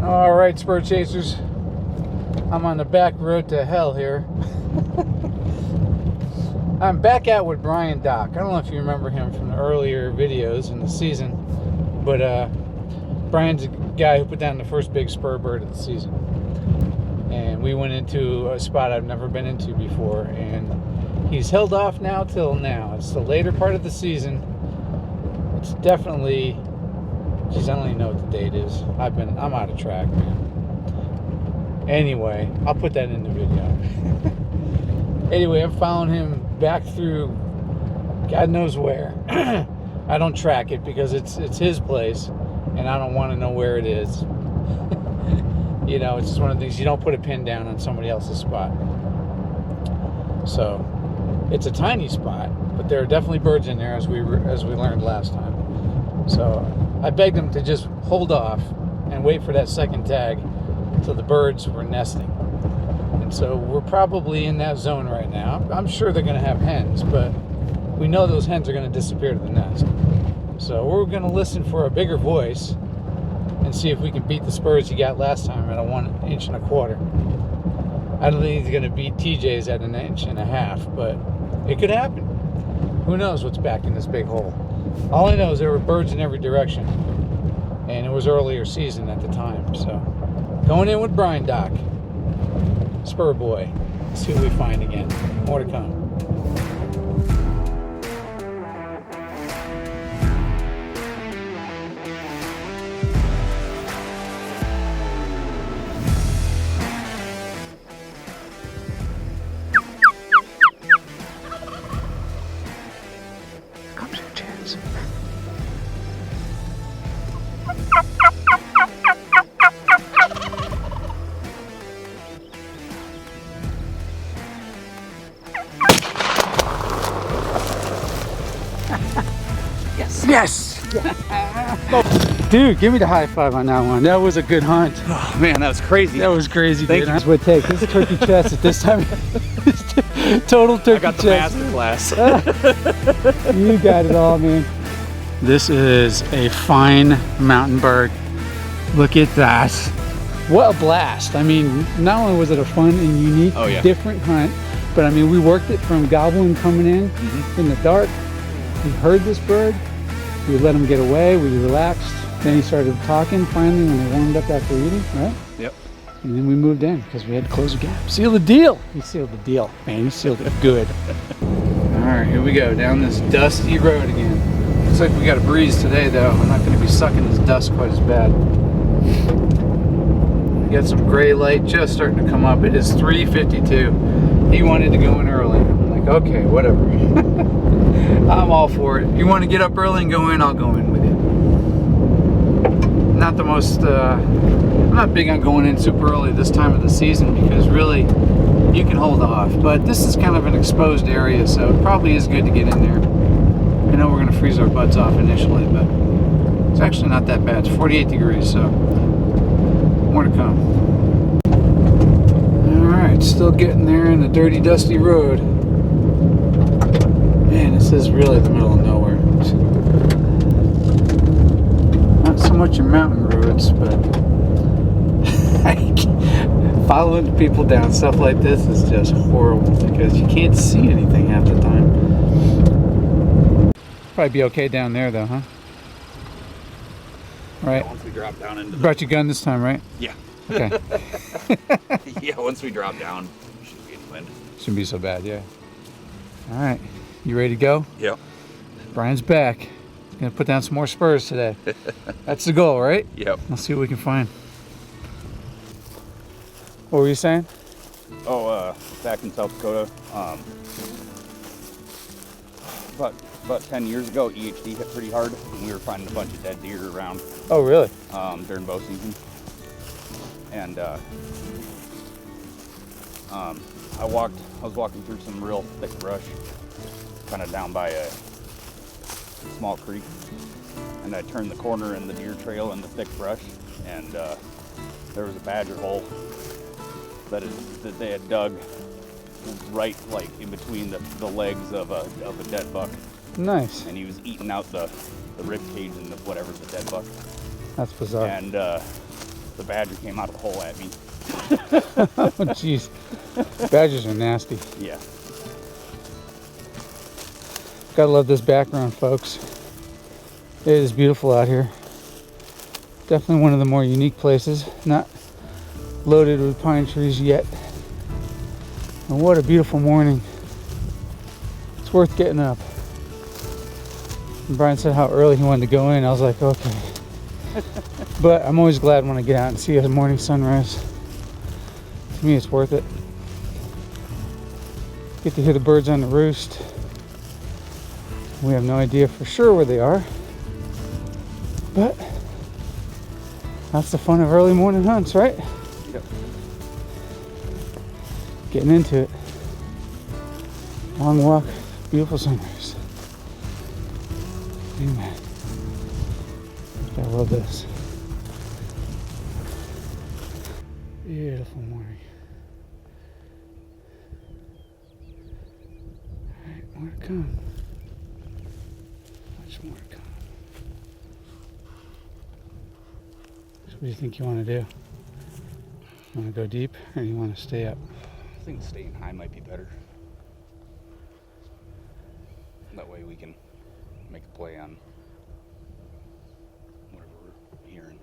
All right, spur chasers. I'm on the back road to hell here. I'm back out with Bryan Doc. I don't know if you remember him from the earlier videos in the season, but Bryan's a guy who put down the first big spur bird of the season. And we went into a spot I've never been into before, and he's held off now till now. It's the later part of the season. It's definitely, geez, I don't even know what the date is. I'm out of track, man. Anyway, I'll put that in the video. Anyway, I'm following him back through God knows where. I don't track it because it's his place, and I don't want to know where it is. You know, it's just one of the things, you don't put a pin down on somebody else's spot. So, it's a tiny spot, but there are definitely birds in there, as we learned last time. So, I begged him to just hold off and wait for that second tag until the birds were nesting. And so, we're probably in that zone right now. I'm sure they're going to have hens, but we know those hens are going to disappear to the nest. So, we're going to listen for a bigger voice and see if we can beat the spurs he got last time at a 1.25 inches. I don't think he's going to beat TJ's at 1.5 inches, but it could happen. Who knows what's back in this big hole? All I know is there were birds in every direction, and it was earlier season at the time. So, going in with Bryan Doc, Spur Boy. Let's see what we find again. More to come. Yes! Dude, give me the high five on that one. That was a good hunt. Oh man, that was crazy. That was crazy. Thank you. That's what it takes. This is turkey chest at this time. Total turkey chest. I got the master class. You got it all, man. This is a fine mountain bird. Look at that. What a blast. I mean, not only was it a fun and unique, different hunt, but I mean, we worked it from gobbling coming in the dark. We heard this bird. We let him get away, we relaxed. Then he started talking finally when they warmed up after eating, right? Yep. And then we moved in because we had to close the gap. Seal the deal. We sealed the deal, man. You sealed it good. All right, here we go down this dusty road again. Looks like we got a breeze today, though. I'm not going to be sucking this dust quite as bad. We got some gray light just starting to come up. It is 3:52. He wanted to go in early. I'm like, okay, whatever. I'm all for it. You want to get up early and go in, I'll go in with you. Not the most, I'm not big on going in super early this time of the season because really, you can hold off. But this is kind of an exposed area, so it probably is good to get in there. I know we're going to freeze our butts off initially, but it's actually not that bad. It's 48 degrees, so more to come. Alright, still getting there in the dirty, dusty road. Man, this is really the middle of nowhere. Not so much your mountain roads, but following people down stuff like this is just horrible because you can't see anything half the time. Probably be okay down there though, huh? Right. Yeah, once we drop down into Brought your gun this time, right? Yeah. Okay. Yeah, once we drop down, shouldn't be any wind. Shouldn't be so bad, yeah. All right. You ready to go? Yep. Bryan's back. Gonna put down some more spurs today. That's the goal, right? Yep. Let's see what we can find. What were you saying? Oh, back in South Dakota, about 10 years ago, EHD hit pretty hard, and we were finding a bunch of dead deer around. Oh, really? During bow season. And I was walking through some real thick brush, kind of down by a small creek, and I turned the corner in the deer trail in the thick brush, and there was a badger hole that they had dug right like in between the legs of a dead buck. Nice. And he was eating out the rib cage and whatever's the dead buck. That's bizarre. And The badger came out of the hole at me. Oh, jeez. Badgers are nasty. Yeah. Gotta love this background, folks. It is beautiful out here. Definitely one of the more unique places. Not loaded with pine trees yet. And what a beautiful morning. It's worth getting up. And Bryan said how early he wanted to go in. I was like, okay. But I'm always glad when I get out and see a morning sunrise. To me, it's worth it. Get to hear the birds on the roost. We have no idea for sure where they are. But that's the fun of early morning hunts, right? Yep. Getting into it. Long walk, beautiful sunrise. Amen. I love this. Beautiful morning. Alright, more to come. Much more to come. So what do you think you want to do? You want to go deep or you want to stay up? I think staying high might be better. That way we can make a play on whatever we're hearing.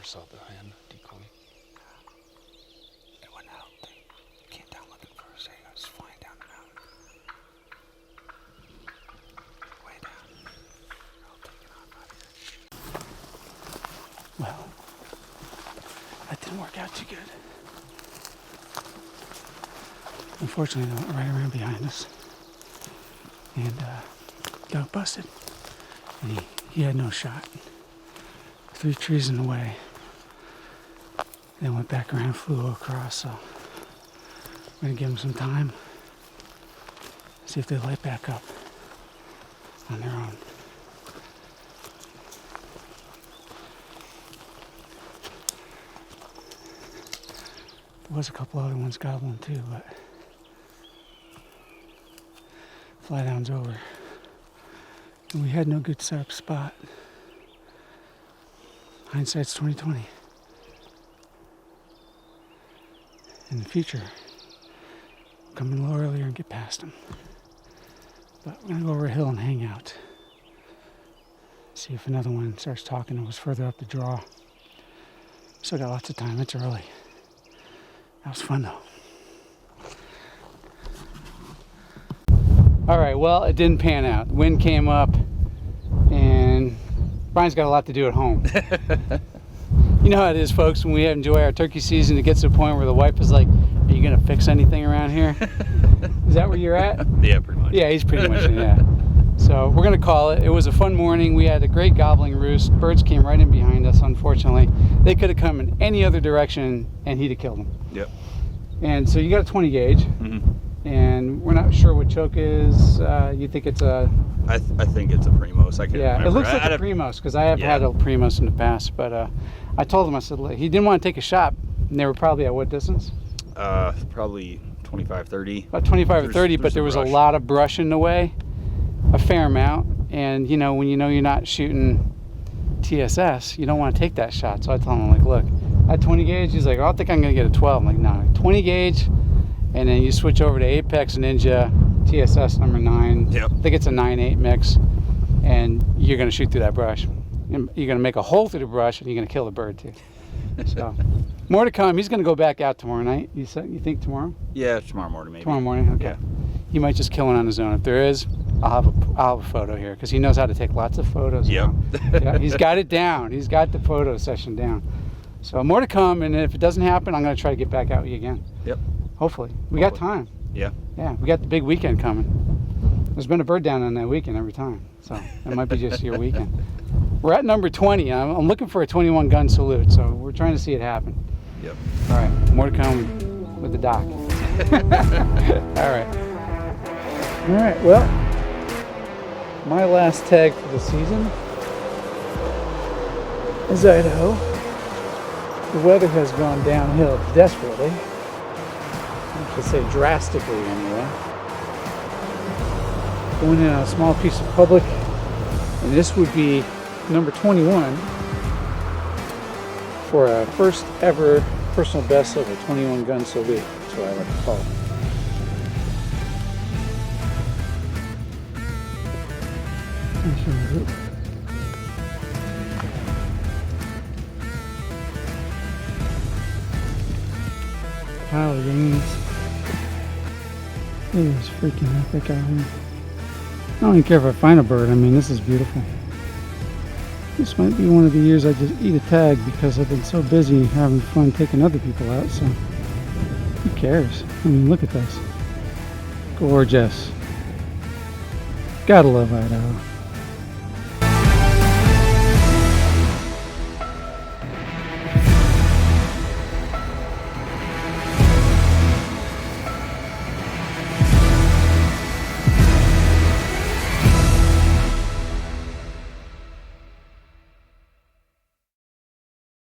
saw the hen decoy. It went out. They came down looking for us. It was flying down the mountain. Way down. They're all taking off out here. Well, that didn't work out too good. Unfortunately, they went right around behind us and got busted. And he had no shot. 3 trees in the way. Then went back around, flew across, so I'm gonna give them some time, see if they light back up. on their own. There was a couple other ones gobbling too, but fly down's over. And we had no good setup spot. Hindsight's 2020. In the future, come in a little earlier and get past them. But we're gonna go over a hill and hang out. See if another one starts talking and was further up the draw. Still got lots of time, it's early. That was fun though. All right, well, it didn't pan out. Wind came up and Bryan's got a lot to do at home. You know how it is, folks, when we enjoy our turkey season, it gets to a point where the wife is like, are you gonna fix anything around here? Is that where you're at? Yeah, pretty much. Yeah, he's pretty much, yeah. So we're gonna call it. It was a fun morning. We had a great gobbling roost. Birds came right in behind us, unfortunately. They could have come in any other direction and he'd have killed them. Yep. And so you got a 20 gauge, and we're not sure what choke is. You think it's a... I think it's a Primos. I can't remember. It looks like a Primos, because I have had a Primos in the past, but I told him, I said, look, he didn't want to take a shot, and they were probably at what distance? Probably 25, 30. About 25 or 30, but there was a lot of brush in the way, a fair amount, and you know, when you know you're not shooting TSS, you don't want to take that shot. So I told him, like, look, at 20 gauge, he's like, oh, I think I'm going to get a 12. I'm like, no, 20 gauge, and then you switch over to Apex Ninja TSS number 9. Yep. I think it's a 9/8 mix, and you're going to shoot through that brush. And you're going to make a hole through the brush, and you're going to kill the bird too. So, more to come. He's going to go back out tomorrow night. You think tomorrow? Yeah, tomorrow morning maybe. Tomorrow morning, okay. Yeah. He might just kill one on his own. If there is, I'll have a photo here because he knows how to take lots of photos. Yep. Yeah, he's got it down. He's got the photo session down. So more to come, and if it doesn't happen, I'm going to try to get back out with you again. Yep. Hopefully. We got time. Yeah. Yeah, we got the big weekend coming. There's been a bird down on that weekend every time, so it might be just your weekend. We're at number 20. I'm looking for a 21 gun salute, so we're trying to see it happen. Yep. All right, more to come with the doc. All right. All right, well, my last tag for the season is Idaho. The weather has gone downhill desperately. I should say drastically anyway. Going in on a small piece of public, and this would be number 21 for a first ever personal best of a 21 gun salute. That's what I like to call it. Pile of rains. It is freaking epic out here. I don't even care if I find a bird. I mean, this is beautiful. This might be one of the years I just eat a tag because I've been so busy having fun taking other people out, so who cares? I mean, look at this. Gorgeous. Gotta love Idaho.